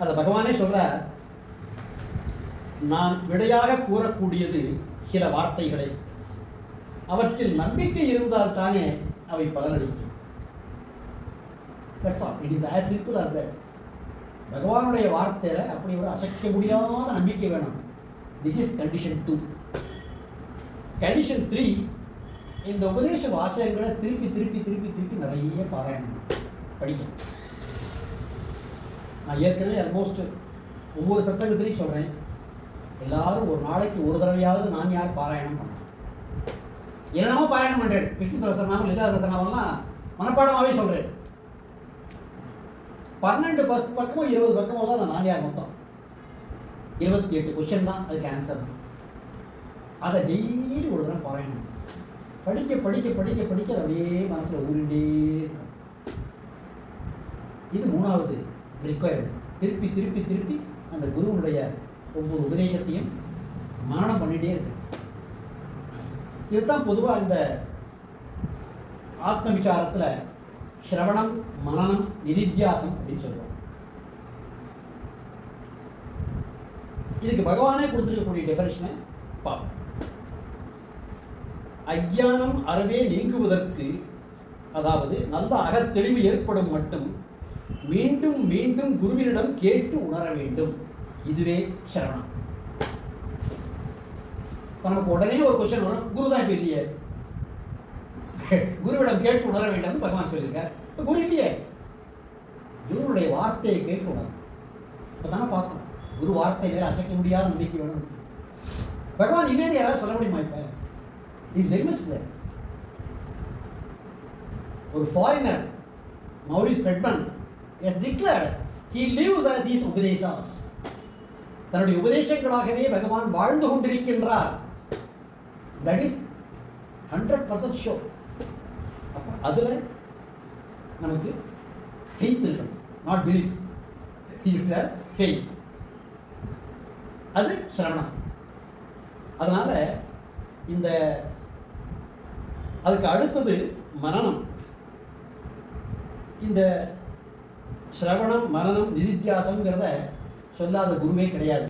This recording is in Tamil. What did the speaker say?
அதை பகவானே சொல்றார், நான் விடையாக கூறக்கூடியது சில வார்த்தைகளை, அவற்றில் நம்பிக்கை இருந்தால் தானே அவை பலனளிக்கும். That's all. It is as simple as that. பகவானுடைய வார்த்தையில அப்படி ஒரு அசைக்க முடியாத நம்பிக்கை வேணும். This is condition 2. Condition 3, இந்த உபதேச வாசகங்களை திருப்பி திருப்பி திருப்பி திருப்பி நிறைய பாராயணம் படிக்கணும். நான் ஏற்கனவே ஆல்மோஸ்ட் ஒவ்வொரு சத்தங்கத்திலையும் சொல்கிறேன், எல்லாரும் ஒரு நாளைக்கு ஒரு தடவையாவது நான் யார் பாராயணம் பண்ணேன். என்னென்னமோ பாராயணம் பண்ணுறேன், விஷ்ணு சகஸ்ரநாமம் லலிதா சகஸ்ரநாமம்லாம் மனப்பாடமாகவே சொல்கிறேன். 12 பக்கமோ 20 பக்கமோ தான் நான் யார் மொத்தம் 28 கொஸ்டின் தான் அதுக்கு ஆன்சர். அதை டெய்லி ஒரு தடவை பாராயணம் படிக்க படிக்க படிக்க படிக்க அது அப்படியே மனசில் ஊறிண்டே. இது 3வது ரிக்வயர்மெண்ட். திருப்பி திருப்பி திருப்பி அந்த குருவனுடைய ஒவ்வொரு உபதேசத்தையும் மரணம் பண்ணிகிட்டே இருக்கு. இதுதான் பொதுவாக இந்த ஆத்ம விசாரத்தில் ஸ்ரவணம், மனனம், நிதித்தியாசம் அப்படின்னு சொல்லுவாங்க. இதுக்கு பகவானே கொடுத்துருக்கக்கூடிய டெஃபனிஷனை பார்ப்போம். அஞ்ஞானம் அறவே நீங்குவதற்கு, அதாவது நல்ல அகத்தெளிவு ஏற்படும் மட்டும் மீண்டும் மீண்டும் குருவினிடம் கேட்டு உணர வேண்டும். இதுவே சரவணம். நமக்கு உடனே ஒரு கொஸ்டின் வரும், குரு தான் இப்போ இல்லையே, குருவிடம் கேட்டு உணர வேண்டும் பகவான் சொல்லியிருக்கார். இப்போ குரு இல்லையே, குருவுடைய வார்த்தையை கேட்டு உணரும். இப்போ தானே பார்த்தோம், குரு வார்த்தை வேற அசைக்க முடியாத நம்பிக்கை வேணும். பகவான் இல்லைன்னு யாராவது சொல்ல முடியுமா? இப்போ இஸ் வெரி மச் தேர். ஒரு foreigner Maurice Friedman has declared he lives as his உபதேசாஸ். தன்னுடைய உபதேசங்களாகவே பகவான் வாழ்ந்து கொண்டிருக்கின்றார். That is 100% sure. அப்போ அதில் நமக்கு ஃபெய்த் இருக்கணும், நாட் பிலீஃப். ஃபெய்த், அது சிரவணம். அதனால இந்த அதுக்கு அடுத்தது மனனம். இந்த சிரவணம், மனனம், நிதித்தியாசம்ங்கிறத சொல்லாத குருவே கிடையாது.